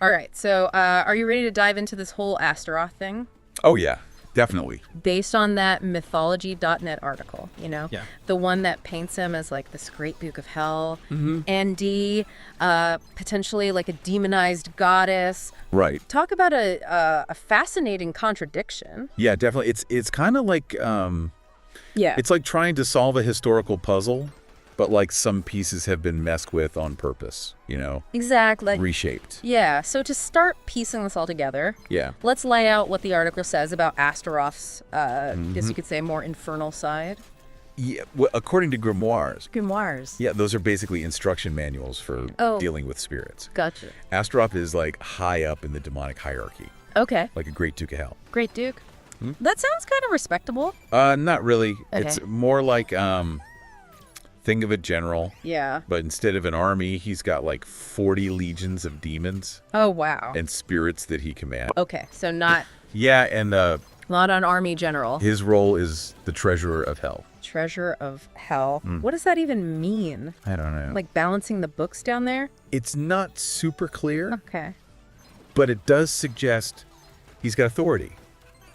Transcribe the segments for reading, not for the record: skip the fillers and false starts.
All right, so are you ready to dive into this whole Astaroth thing? Oh, yeah, definitely. Based on that mythology.net article, you know? Yeah. The one that paints him as like this great Duke of Hell, ND, potentially like a demonized goddess. Right. Talk about a fascinating contradiction. Yeah, definitely. It's kind of like Yeah. it's like trying to solve a historical puzzle, but like some pieces have been messed with on purpose, Exactly. reshaped. Yeah, so to start piecing this all together, Yeah. let's lay out what the article says about Astaroth's, I guess you could say, more infernal side. Yeah, well, according to grimoires. Grimoires. Yeah, those are basically instruction manuals for dealing with spirits. Gotcha. Astaroth is like high up in the demonic hierarchy, Okay. like a great Duke of Hell. Great Duke. That sounds kind of respectable. Not really. Okay. It's more like think of a general, Yeah. but instead of an army, he's got like 40 legions of demons Oh, wow. and spirits that he commands. Okay, so not Yeah, and an army general. his role is the treasurer of hell. Treasure of Hell. What does that even mean? I don't know. Like balancing the books down there? It's not super clear, Okay. but it does suggest he's got authority,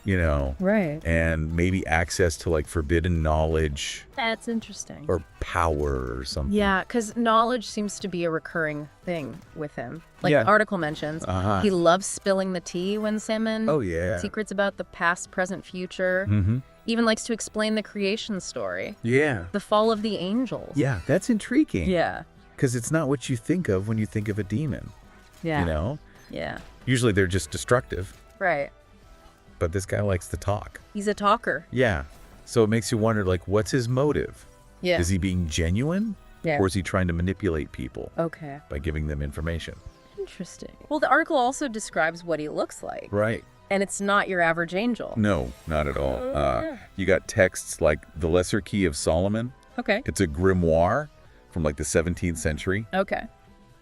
Right. and maybe access to like forbidden knowledge That's interesting. or power or something. Yeah, because knowledge seems to be a recurring thing with him. Like Yeah. the article mentions, he loves spilling the tea when salmon. Oh, yeah. Secrets about the past, present, future. Even likes to explain the creation story. Yeah. The fall of the angels. Yeah, that's intriguing. Yeah. Because it's not what you think of when you think of a demon, Yeah. Yeah. Usually they're just destructive, Right. but this guy likes to talk. He's a talker. Yeah. So it makes you wonder, like, what's his motive? Yeah. Is he being genuine? Yeah. Or is he trying to manipulate people Okay. by giving them information? Interesting. Well, the article also describes what he looks like. Right. And it's not your average angel. No, not at all. You got texts like The Lesser Key of Solomon. Okay. It's a grimoire from like the 17th century. Okay.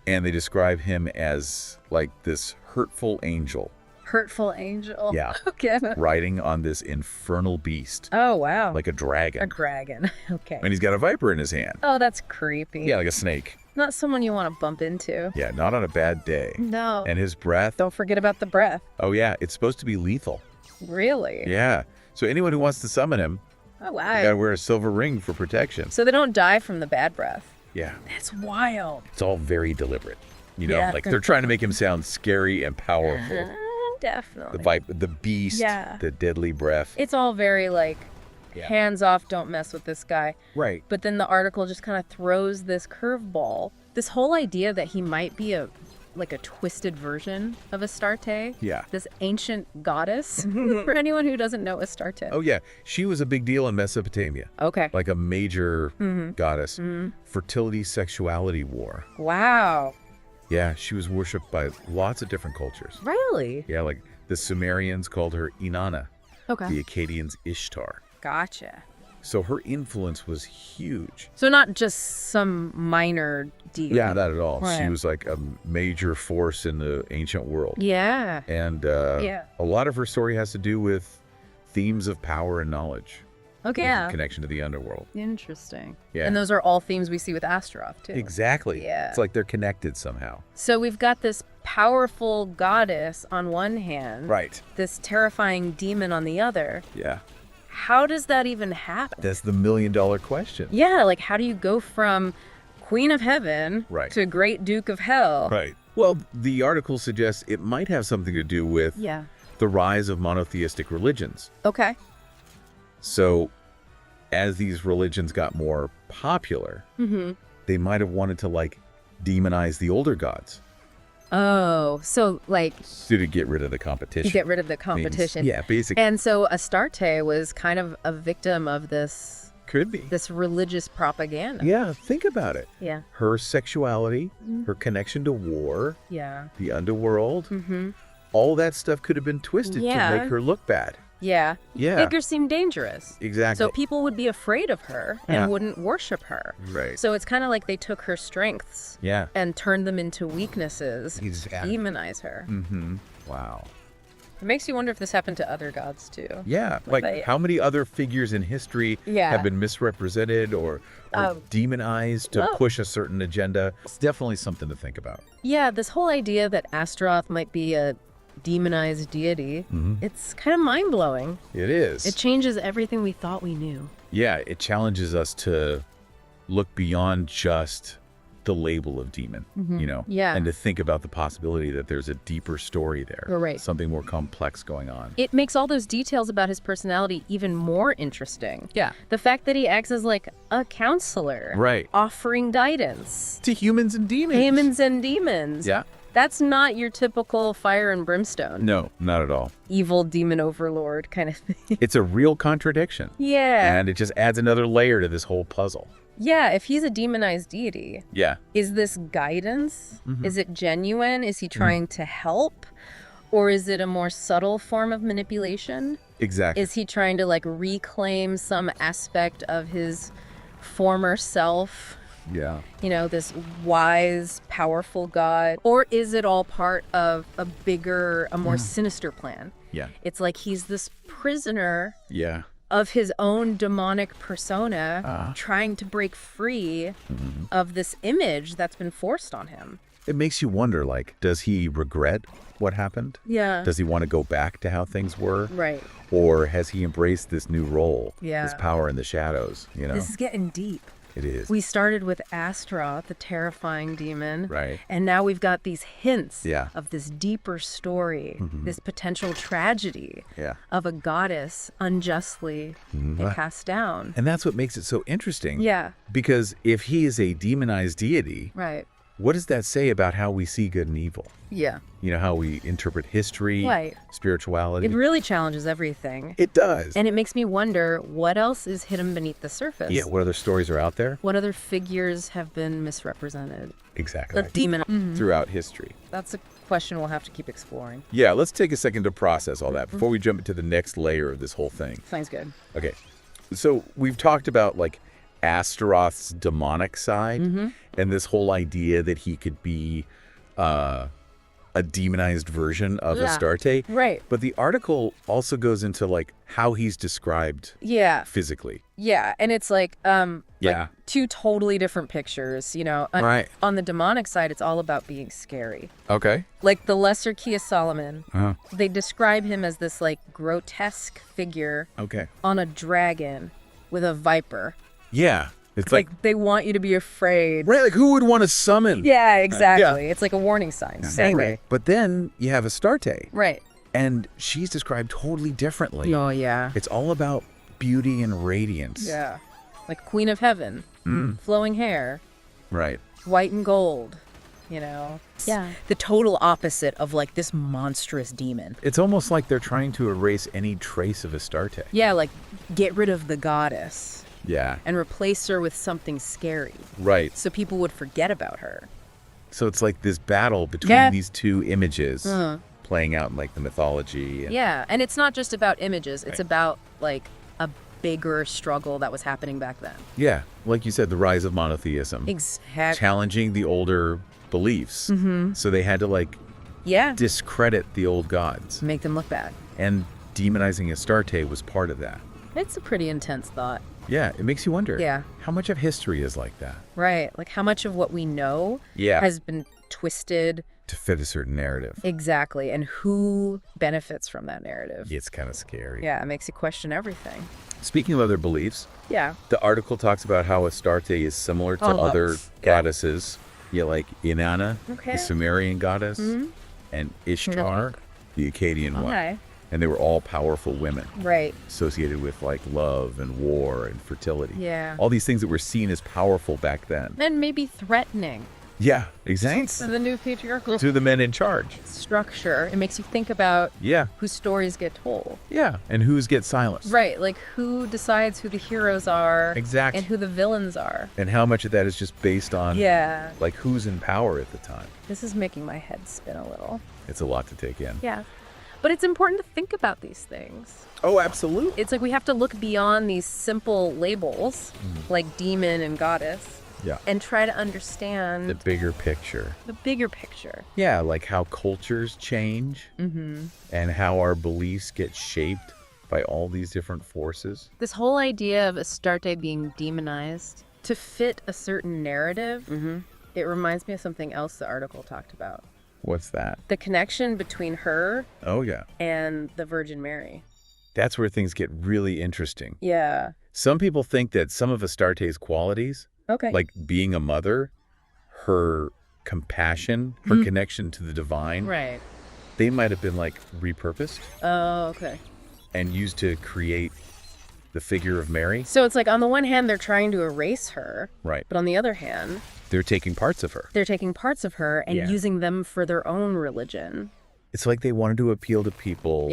And they describe him as like this hurtful angel Hurtful angel. Yeah. Okay. riding on this infernal beast, Oh, wow. like a dragon. A dragon. Okay. And he's got a viper in his hand. Oh, that's creepy. Yeah, like a snake. Not someone you want to bump into. Yeah, not on a bad day. No. And his breath, Don't forget about the breath. oh yeah, it's supposed to be lethal. Really? Yeah. So anyone who wants to summon him, Oh, you wow. gotta wear a silver ring for protection. So they don't die from the bad breath. Yeah. That's wild. It's all very deliberate. Yeah. Like they're trying to make him sound scary and powerful. Definitely. The beast, Yeah. the deadly breath. It's all very like, Yeah. hands off, don't mess with this guy. Right. But then the article just kind of throws this curveball. This whole idea that he might be a twisted version of Astarte. Yeah. This ancient goddess. For anyone who doesn't know Astarte. Oh yeah, she was a big deal in Mesopotamia. Okay. Like a major goddess. Fertility, sexuality war. Wow. Yeah, she was worshipped by lots of different cultures. Really? Yeah, like the Sumerians called her Inanna, Okay. the Akkadians Ishtar. Gotcha. So her influence was huge. So not just some minor deity. Yeah, not at all. She Right. was like a major force in the ancient world. Yeah. And Yeah. a lot of her story has to do with themes of power and knowledge. Okay. With Yeah. Connection to the underworld. Interesting. Yeah. And those are all themes we see with Astaroth, too. Exactly. Yeah. It's like they're connected somehow. So we've got this powerful goddess on one hand. Right. This terrifying demon on the other. Yeah. How does that even happen? That's the million-dollar question. Yeah, like how do you go from Queen of Heaven Right. to Great Duke of Hell? Right. Well, the article suggests it might have something to do with Yeah. the rise of monotheistic religions. Okay. So as these religions got more popular, they might have wanted to like demonize the older gods Oh, so like to get rid of the competition. you get rid of the competition. Yeah, basically. And so Astarte was kind of a victim of this Could be. religious propaganda. Yeah, think about it. Yeah. Her sexuality, her connection to war, Yeah. the underworld, all that stuff could have been twisted Yeah. to make her look bad. Yeah. Yeah. Make her seem dangerous. Exactly. So people would be afraid of her and Yeah. wouldn't worship her. Right. So it's kind of like they took her strengths Yeah. and turned them into weaknesses to Exactly. demonize her. Wow. It makes you wonder if this happened to other gods too. Yeah, like how many other figures in history have been misrepresented or demonized to push a certain agenda? It's definitely something to think about. Yeah, this whole idea that Astaroth might be a demonized deity, it's kind of mind-blowing. It is. It changes everything we thought we knew. Yeah, it challenges us to look beyond just the label of demon, you know, and to think about the possibility that there's a deeper story there, right. Something more complex going on. It makes all those details about his personality even more interesting. Yeah. The fact that he acts as like a counselor, right, offering guidance to humans and demons. Humans and demons. Yeah. That's not your typical fire and brimstone. No, not at all. Evil demon overlord kind of thing. It's a real contradiction. Yeah. And it just adds another layer to this whole puzzle. Yeah, if he's a demonized deity, is this guidance? Is it genuine? Is he trying to help? Or is it a more subtle form of manipulation? Exactly. Is he trying to like reclaim some aspect of his former self? Yeah. You know, this wise, powerful god? Or is it all part of a bigger, a more sinister plan? Yeah. It's like he's this prisoner. Yeah. Of his own demonic persona, trying to break free of this image that's been forced on him. It makes you wonder, like, does he regret what happened? Yeah. Does he want to go back to how things were? Right. Or has he embraced this new role? Yeah. This power in the shadows, you know? This is getting deep. It is. We started with Astaroth, the terrifying demon. Right. And now we've got these hints of this deeper story, this potential tragedy of a goddess unjustly cast down. And that's what makes it so interesting. Yeah. Because if he is a demonized deity, right, what does that say about how we see good and evil? Yeah. You know, how we interpret history, right, spirituality. It really challenges everything. It does. And it makes me wonder what else is hidden beneath the surface. Yeah, what other stories are out there? What other figures have been misrepresented? Exactly. The demon. Throughout history. That's a question we'll have to keep exploring. Yeah, let's take a second to process all that before we jump into the next layer of this whole thing. Sounds good. Okay. So we've talked about like Astaroth's demonic side and this whole idea that he could be a demonized version of Astarte. Right. But the article also goes into like how he's described physically. Yeah. And it's like like two totally different pictures, you know. Right. On the demonic side, it's all about being scary. Okay. Like the Lesser Key of Solomon, they describe him as this like grotesque figure on a dragon with a viper. Yeah. It's like they want you to be afraid. Right, like who would want to summon? Yeah, exactly. It's like a warning sign. Anyway, but then you have Astarte. Right. And she's described totally differently. Oh, yeah. It's all about beauty and radiance. Yeah. Like Queen of Heaven. Flowing hair. Right. White and gold. You know? Yeah. The total opposite of like this monstrous demon. It's almost like they're trying to erase any trace of Astarte. Yeah, like get rid of the goddess. Yeah. And replace her with something scary. Right. So people would forget about her. So it's like this battle between these two images playing out in like the mythology. And and it's not just about images. It's about like a bigger struggle that was happening back then. Yeah. Like you said, the rise of monotheism. Exactly. Challenging the older beliefs. So they had to like discredit the old gods. Make them look bad. And demonizing Astarte was part of that. It's a pretty intense thought. Yeah, it makes you wonder. Yeah. How much of history is like that? Right. Like how much of what we know has been twisted to fit a certain narrative. Exactly. And who benefits from that narrative? It's kind of scary. Yeah, it makes you question everything. Speaking of other beliefs, the article talks about how Astarte is similar to other goddesses. Yeah, like Inanna, the Sumerian goddess, and Ishtar, the Akkadian one. And they were all powerful women. Right. Associated with like love and war and fertility. Yeah. All these things that were seen as powerful back then. And maybe threatening. Yeah, exactly. To the new patriarchal to the men in charge. Structure. It makes you think about whose stories get told. Yeah, and whose get silenced. Right, like who decides who the heroes are. Exactly. And who the villains are. And how much of that is just based on like who's in power at the time. This is making my head spin a little. It's a lot to take in. Yeah. But it's important to think about these things. Oh, absolutely. It's like we have to look beyond these simple labels, like demon and goddess, Yeah. And try to understand the bigger picture. The bigger picture. Yeah, like how cultures change and how our beliefs get shaped by all these different forces. This whole idea of Astarte being demonized to fit a certain narrative, it reminds me of something else the article talked about. What's that? The connection between her and the Virgin Mary. That's where things get really interesting. Yeah. Some people think that some of Astarte's qualities, like being a mother, her compassion, her connection to the divine, they might have been like repurposed. Oh, okay. And used to create the figure of Mary. So it's like on the one hand, they're trying to erase her. Right. But on the other hand, they're taking parts of her. They're taking parts of her and using them for their own religion. It's like they wanted to appeal to people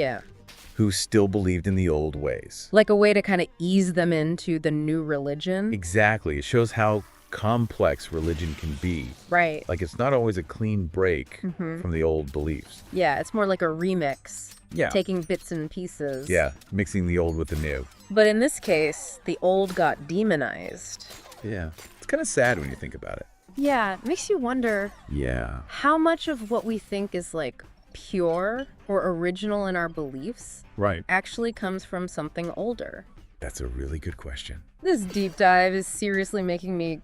who still believed in the old ways. Like a way to kind of ease them into the new religion. Exactly. It shows how complex religion can be. Right. Like it's not always a clean break from the old beliefs. Yeah, it's more like a remix. Yeah. Taking bits and pieces. Yeah, mixing the old with the new. But in this case, the old got demonized. Yeah. It's kind of sad when you think about it. Yeah, it makes you wonder how much of what we think is like pure or original in our beliefs actually comes from something older. That's a really good question. This deep dive is seriously making me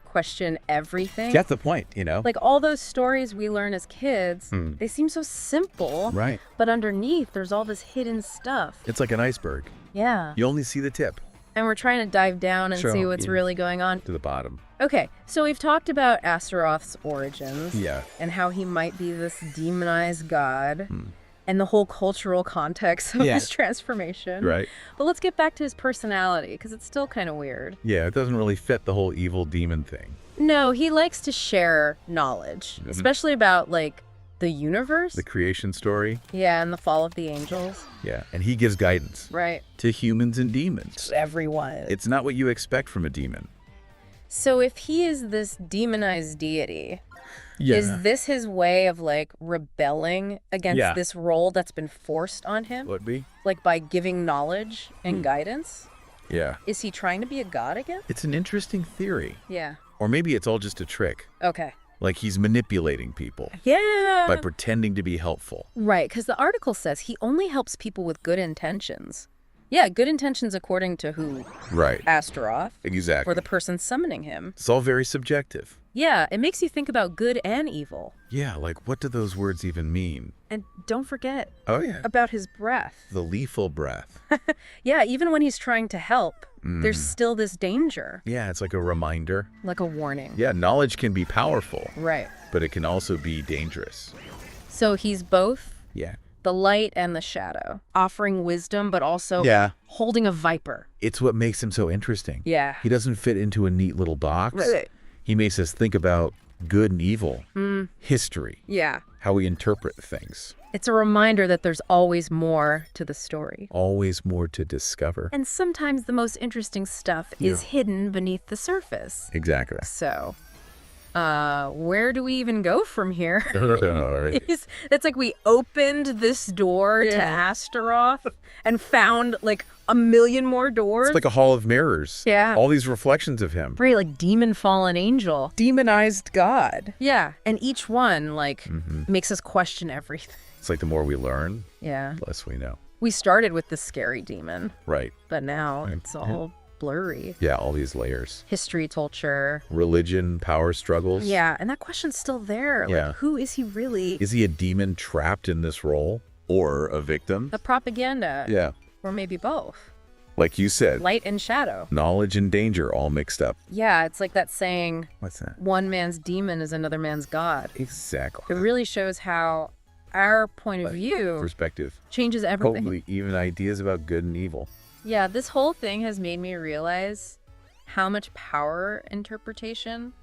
question everything. That's the point, you know? Like all those stories we learn as kids, they seem so simple. Right. But underneath, there's all this hidden stuff. It's like an iceberg. Yeah. You only see the tip. And we're trying to dive down and see what's really going on. To the bottom. Okay, so we've talked about Astaroth's origins. Yeah. And how he might be this demonized god. And the whole cultural context of his transformation. Right. But let's get back to his personality, because it's still kind of weird. Yeah, it doesn't really fit the whole evil demon thing. No, he likes to share knowledge, especially about, like, the universe. The creation story. Yeah, and the fall of the angels. Yeah, and he gives guidance. Right. To humans and demons. Everyone. It's not what you expect from a demon. So if he is this demonized deity... is this his way of, like, rebelling against this role that's been forced on him? Would be. Like, by giving knowledge and guidance? Yeah. Is he trying to be a god again? It's an interesting theory. Yeah. Or maybe it's all just a trick. Okay. Like he's manipulating people. Yeah. By pretending to be helpful. Right, because the article says he only helps people with good intentions. Yeah, good intentions according to who? Right. Astaroth. Exactly. Or the person summoning him. It's all very subjective. Yeah, it makes you think about good and evil. Yeah, like what do those words even mean? And don't forget about his breath. The lethal breath. Yeah, even when he's trying to help, there's still this danger. Yeah, it's like a reminder. Like a warning. Yeah, knowledge can be powerful. Right. But it can also be dangerous. So he's both? Yeah. The light and the shadow, offering wisdom, but also holding a viper. It's what makes him so interesting. Yeah. He doesn't fit into a neat little box. Right. He makes us think about good and evil, history, how we interpret things. It's a reminder that there's always more to the story. Always more to discover. And sometimes the most interesting stuff is hidden beneath the surface. Exactly. So... where do we even go from here? It's like we opened this door to Astaroth and found like a million more doors. It's like a hall of mirrors. Yeah. All these reflections of him. Right, like demon fallen angel. Demonized God. Yeah. And each one like makes us question everything. It's like the more we learn, the less we know. We started with the scary demon. Right. But now it's all blurry. Yeah, all these layers. History, culture. Religion, power struggles. Yeah, and that question's still there. Yeah. Like, who is he really? Is he a demon trapped in this role? Or a victim? The propaganda. Yeah. Or maybe both. Like you said. Light and shadow. Knowledge and danger all mixed up. Yeah, it's like that saying. What's that? One man's demon is another man's God. Exactly. It really shows how our point of view. Perspective. Changes everything. Totally, even ideas about good and evil. Yeah, this whole thing has made me realize how much power interpretation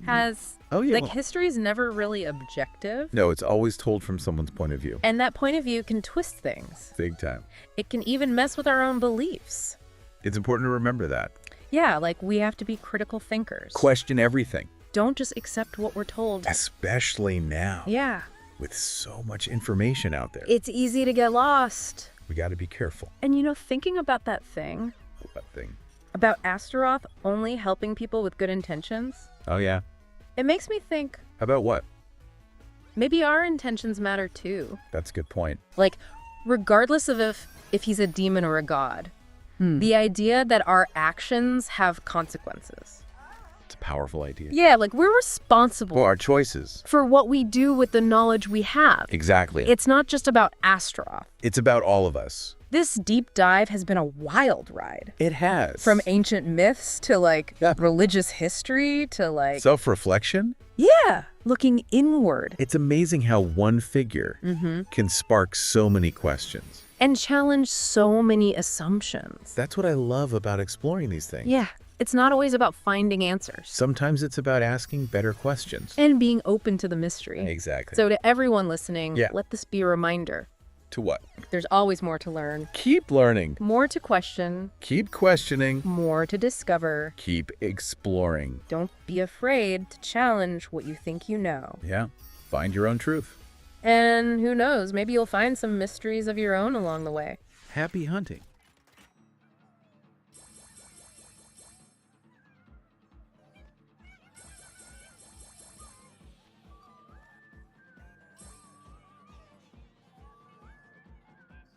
has. Oh, yeah. Like, history is never really objective. No, it's always told from someone's point of view. And that point of view can twist things. Big time. It can even mess with our own beliefs. It's important to remember that. Yeah, like, we have to be critical thinkers. Question everything. Don't just accept what we're told. Especially now. Yeah. With so much information out there. It's easy to get lost. We got to be careful. And, you know, thinking about that thing. That thing. about Astaroth only helping people with good intentions, Oh, yeah. it makes me think About what? maybe our intentions matter too. That's a good point. Like, regardless of if he's a demon or a god, the idea that our actions have consequences. It's a powerful idea. Yeah, like we're responsible For our choices. for what we do with the knowledge we have. Exactly. It's not just about Astaroth. It's about all of us. This deep dive has been a wild ride. It has. From ancient myths to religious history to Self-reflection? yeah, looking inward. It's amazing how one figure can spark so many questions. And challenge so many assumptions. That's what I love about exploring these things. Yeah, it's not always about finding answers. Sometimes it's about asking better questions. And being open to the mystery. Exactly. So to everyone listening, Yeah. let this be a reminder. To what? There's always more to learn. Keep learning. More to question. Keep questioning. More to discover. Keep exploring. Don't be afraid to challenge what you think you know. Yeah. Find your own truth. And who knows, maybe you'll find some mysteries of your own along the way. Happy hunting.